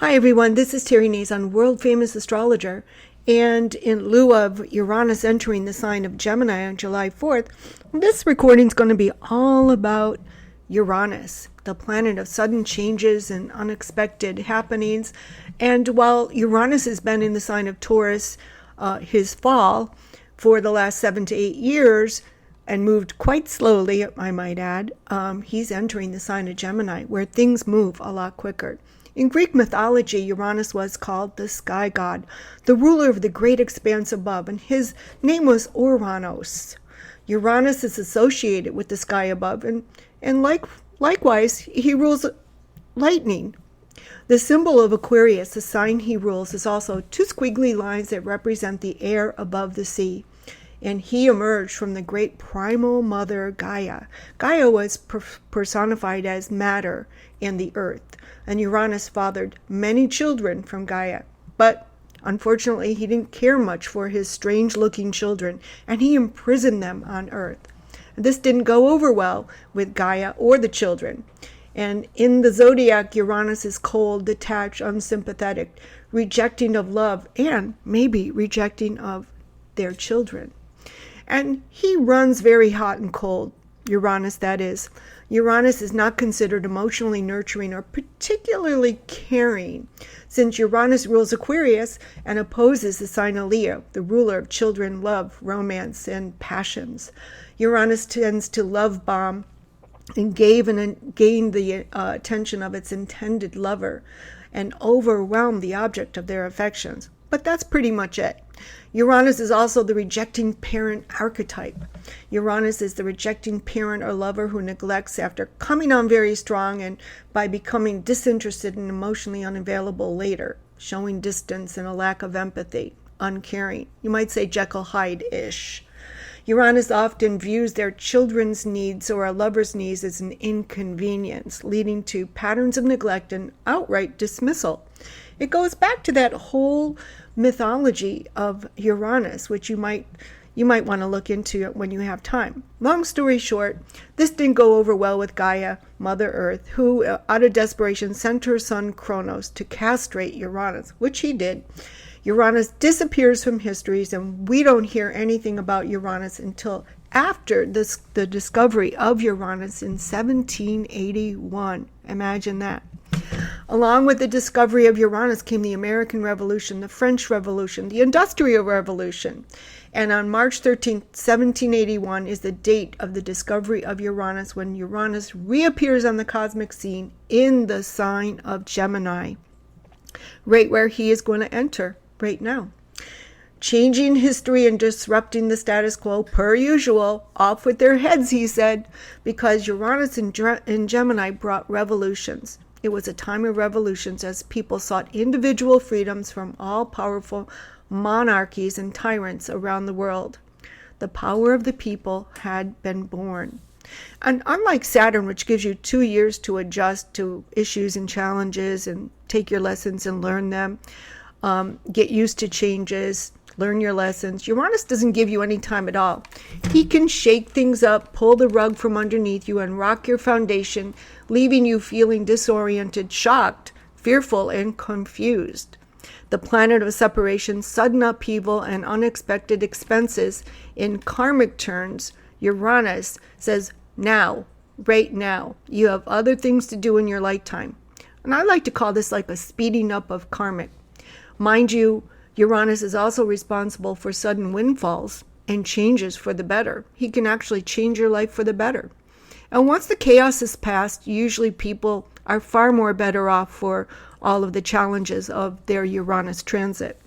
Hi everyone, this is Terry Nazon, world-famous astrologer, and in lieu of Uranus entering the sign of Gemini on July 4th, this recording is going to be all about Uranus, the planet of sudden changes and unexpected happenings. And while Uranus has been in the sign of Taurus, his fall, for the last 7 to 8 years, and moved quite slowly, I might add, he's entering the sign of Gemini, where things move a lot quicker. In Greek mythology, Uranus was called the sky god, the ruler of the great expanse above, and his name was Uranus. Uranus is associated with the sky above, and likewise, he rules lightning. The symbol of Aquarius, the sign he rules, is also two squiggly lines that represent the air above the sea. And he emerged from the great primal mother Gaia. Gaia was personified as matter and the earth. And Uranus fathered many children from Gaia. But unfortunately, he didn't care much for his strange-looking children, and he imprisoned them on Earth. This didn't go over well with Gaia or the children. And in the zodiac, Uranus is cold, detached, unsympathetic, rejecting of love, and maybe rejecting of their children. And he runs very hot and cold, Uranus that is. Uranus is not considered emotionally nurturing or particularly caring, since Uranus rules Aquarius and opposes the sign of Leo, the ruler of children, love, romance, and passions. Uranus tends to love bomb and gain the attention of its intended lover and overwhelm the object of their affections. But that's pretty much it. Uranus is also the rejecting parent archetype. Uranus is the rejecting parent or lover who neglects after coming on very strong and by becoming disinterested and emotionally unavailable later, showing distance and a lack of empathy, uncaring. You might say Jekyll Hyde-ish. Uranus often views their children's needs or a lover's needs as an inconvenience, leading to patterns of neglect and outright dismissal. It goes back to that whole mythology of Uranus, which you might want to look into when you have time. Long story short, this didn't go over well with Gaia, Mother Earth, who, out of desperation, sent her son Kronos to castrate Uranus, which he did. Uranus disappears from histories, and we don't hear anything about Uranus until after the discovery of Uranus in 1781. Imagine that. Along with the discovery of Uranus came the American Revolution, the French Revolution, the Industrial Revolution. And on March 13, 1781 is the date of the discovery of Uranus, when Uranus reappears on the cosmic scene in the sign of Gemini, right where he is going to enter right now. Changing history and disrupting the status quo per usual. Off with their heads, he said, because Uranus in Gemini brought revolutions. It was a time of revolutions as people sought individual freedoms from all-powerful monarchies and tyrants around the world. The power of the people had been born. And unlike Saturn, which gives you 2 years to adjust to issues and challenges and take your lessons and learn them, get used to changes, learn your lessons, Uranus doesn't give you any time at all. He can shake things up, pull the rug from underneath you, and rock your foundation, leaving you feeling disoriented, shocked, fearful, and confused. The planet of separation, sudden upheaval, and unexpected expenses in karmic turns, Uranus says, now, right now, you have other things to do in your lifetime. And I like to call this like a speeding up of karmic. Mind you, Uranus is also responsible for sudden windfalls and changes for the better. He can actually change your life for the better. And once the chaos is past, usually people are far more better off for all of the challenges of their Uranus transit.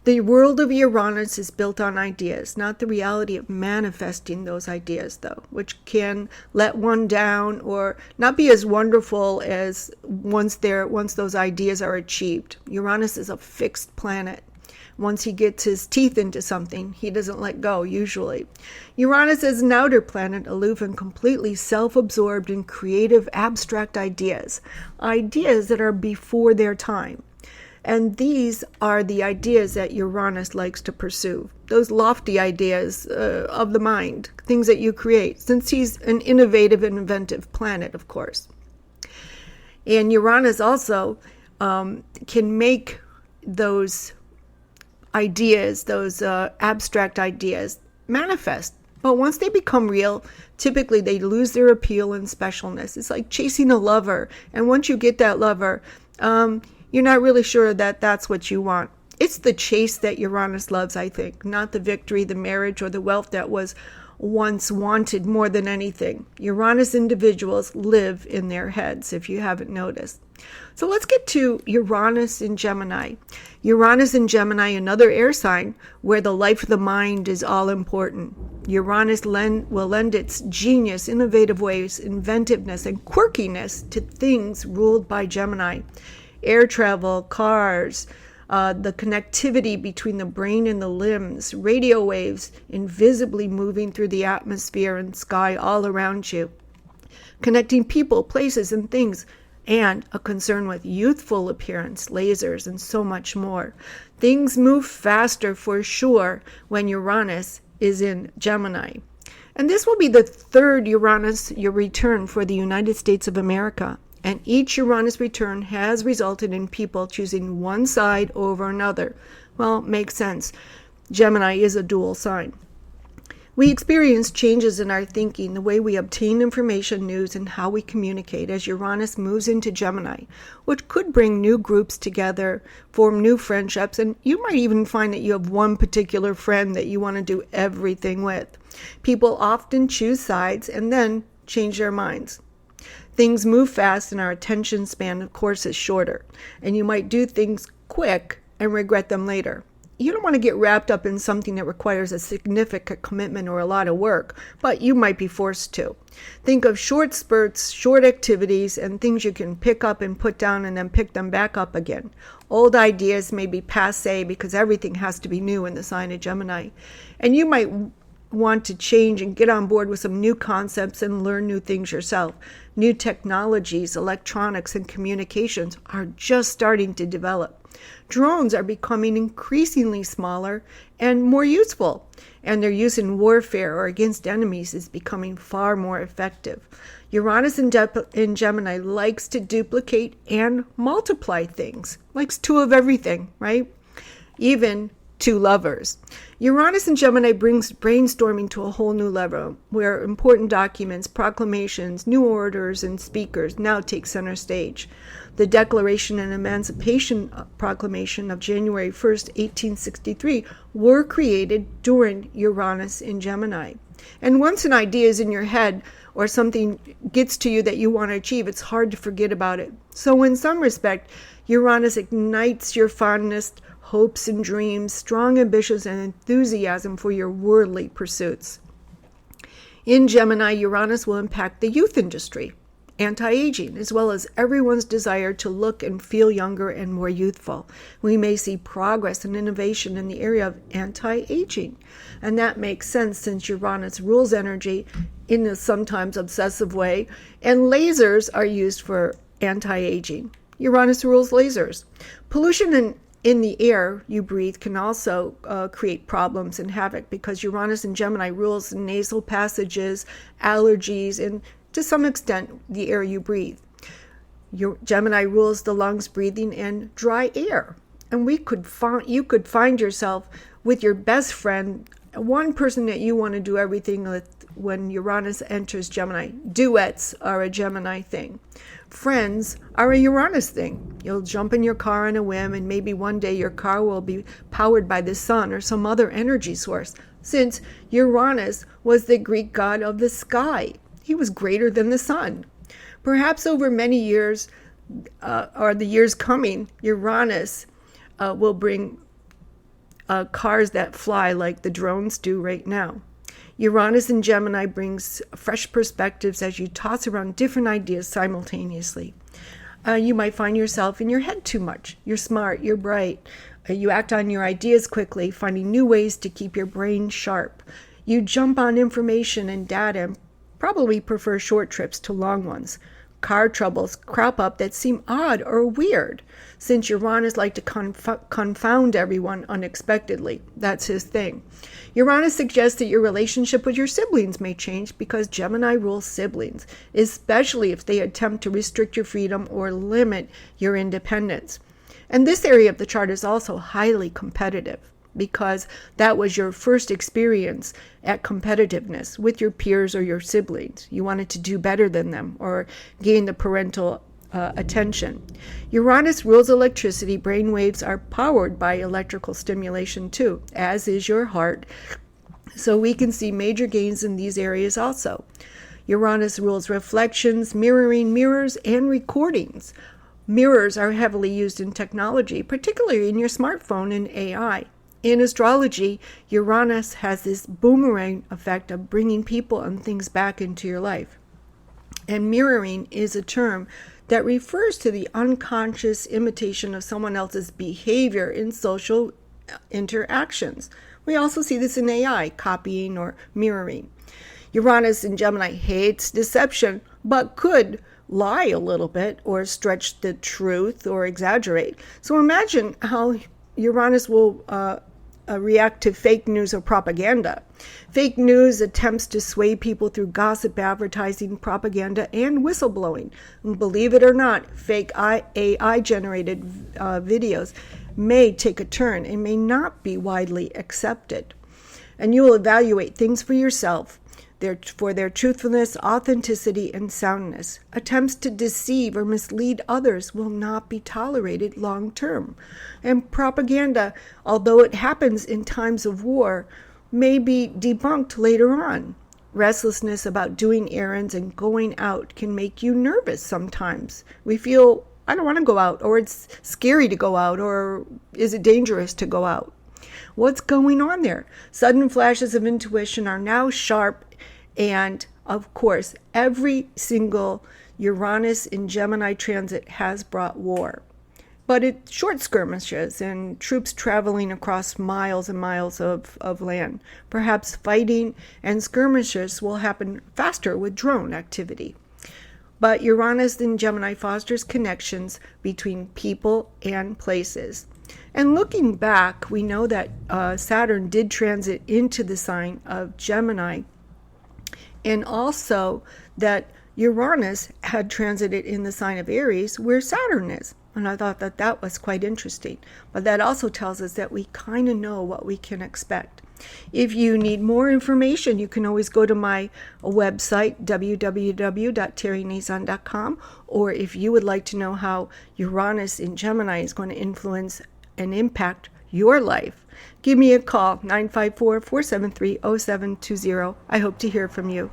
The world of Uranus is built on ideas, not the reality of manifesting those ideas, though, which can let one down or not be as wonderful as once those ideas are achieved. Uranus is a fixed planet. Once he gets his teeth into something, he doesn't let go, usually. Uranus is an outer planet, aloof and completely self-absorbed in creative, abstract ideas that are before their time. And these are the ideas that Uranus likes to pursue. Those lofty ideas of the mind, things that you create, since he's an innovative and inventive planet, of course. And Uranus also can make those ideas, those abstract ideas, manifest. But once they become real, typically they lose their appeal and specialness. It's like chasing a lover. And once you get that lover, you're not really sure that that's what you want. It's the chase that Uranus loves, I think, not the victory, the marriage, or the wealth that was once wanted more than anything. Uranus individuals live in their heads, if you haven't noticed. So let's get to Uranus in Gemini. Uranus in Gemini, another air sign where the life of the mind is all important. Uranus will lend its genius, innovative ways, inventiveness, and quirkiness to things ruled by Gemini. Air travel, cars, the connectivity between the brain and the limbs, radio waves invisibly moving through the atmosphere and sky all around you, connecting people, places, and things, and a concern with youthful appearance, lasers, and so much more. Things move faster for sure when Uranus is in Gemini. And this will be the third Uranus return for the United States of America. And each Uranus return has resulted in people choosing one side over another. Well, makes sense. Gemini is a dual sign. We experience changes in our thinking, the way we obtain information, news, and how we communicate as Uranus moves into Gemini, which could bring new groups together, form new friendships, and you might even find that you have one particular friend that you want to do everything with. People often choose sides and then change their minds. Things move fast and our attention span, of course, is shorter, and you might do things quick and regret them later. You don't want to get wrapped up in something that requires a significant commitment or a lot of work, but you might be forced to. Think of short spurts, short activities, and things you can pick up and put down and then pick them back up again. Old ideas may be passé because everything has to be new in the sign of Gemini. And you might want to change and get on board with some new concepts and learn new things yourself. New technologies, electronics, and communications are just starting to develop. Drones are becoming increasingly smaller and more useful, and their use in warfare or against enemies is becoming far more effective. Uranus in Gemini likes to duplicate and multiply things, likes two of everything, right? Even two lovers. Uranus in Gemini brings brainstorming to a whole new level, where important documents, proclamations, new orders, and speakers now take center stage. The Declaration and Emancipation Proclamation of January 1st, 1863 were created during Uranus in Gemini. And once an idea is in your head or something gets to you that you want to achieve, it's hard to forget about it. So in some respect, Uranus ignites your fondness, hopes and dreams, strong ambitions, and enthusiasm for your worldly pursuits. In Gemini, Uranus will impact the youth industry, anti-aging, as well as everyone's desire to look and feel younger and more youthful. We may see progress and innovation in the area of anti-aging. And that makes sense since Uranus rules energy in a sometimes obsessive way, and lasers are used for anti-aging. Uranus rules lasers. Pollution in the air you breathe can also create problems and havoc because Uranus in Gemini rules nasal passages, allergies, and to some extent the air you breathe. Gemini rules the lungs, breathing, and dry air. And you could find yourself with your best friend, one person that you want to do everything with when Uranus enters Gemini. Duets are a Gemini thing. Friends are a Uranus thing. You'll jump in your car on a whim, and maybe one day your car will be powered by the sun or some other energy source, since Uranus was the Greek god of the sky. He was greater than the sun. Perhaps over many years, or the years coming, Uranus will bring cars that fly like the drones do right now. Uranus in Gemini brings fresh perspectives as you toss around different ideas simultaneously. You might find yourself in your head too much. You're smart, you're bright. You act on your ideas quickly, finding new ways to keep your brain sharp. You jump on information and data and probably prefer short trips to long ones. car troubles crop up that seem odd or weird, since Uranus likes to confound everyone unexpectedly. That's his thing. Uranus suggests that your relationship with your siblings may change because Gemini rules siblings, especially if they attempt to restrict your freedom or limit your independence. And this area of the chart is also highly competitive, because that was your first experience at competitiveness with your peers or your siblings. You wanted to do better than them or gain the parental attention. Uranus rules electricity. Brain waves are powered by electrical stimulation too, as is your heart. So we can see major gains in these areas also. Uranus rules reflections, mirroring, mirrors, and recordings. Mirrors are heavily used in technology, particularly in your smartphone and AI. In astrology, Uranus has this boomerang effect of bringing people and things back into your life. And mirroring is a term that refers to the unconscious imitation of someone else's behavior in social interactions. We also see this in AI, copying or mirroring. Uranus in Gemini hates deception, but could lie a little bit or stretch the truth or exaggerate. So imagine how Uranus will react to fake news or propaganda. Fake news attempts to sway people through gossip, advertising, propaganda, and whistleblowing. And believe it or not, fake AI-generated videos may take a turn and may not be widely accepted. And you will evaluate things for yourself for their truthfulness, authenticity, and soundness. Attempts to deceive or mislead others will not be tolerated long term. And propaganda, although it happens in times of war, may be debunked later on. Restlessness about doing errands and going out can make you nervous sometimes. We feel, I don't want to go out, or it's scary to go out, or is it dangerous to go out? What's going on there? Sudden flashes of intuition are now sharp. And of course, every single Uranus in Gemini transit has brought war. But it's short skirmishes and troops traveling across miles and miles of land. Perhaps fighting and skirmishes will happen faster with drone activity. But Uranus in Gemini fosters connections between people and places. And looking back, we know that Saturn did transit into the sign of Gemini, and also that Uranus had transited in the sign of Aries, where Saturn is. And I thought that that was quite interesting. But that also tells us that we kind of know what we can expect. If you need more information, you can always go to my website, www.terrynazon.com, or if you would like to know how Uranus in Gemini is going to influence and impact your life, give me a call, 954-473-0720. I hope to hear from you.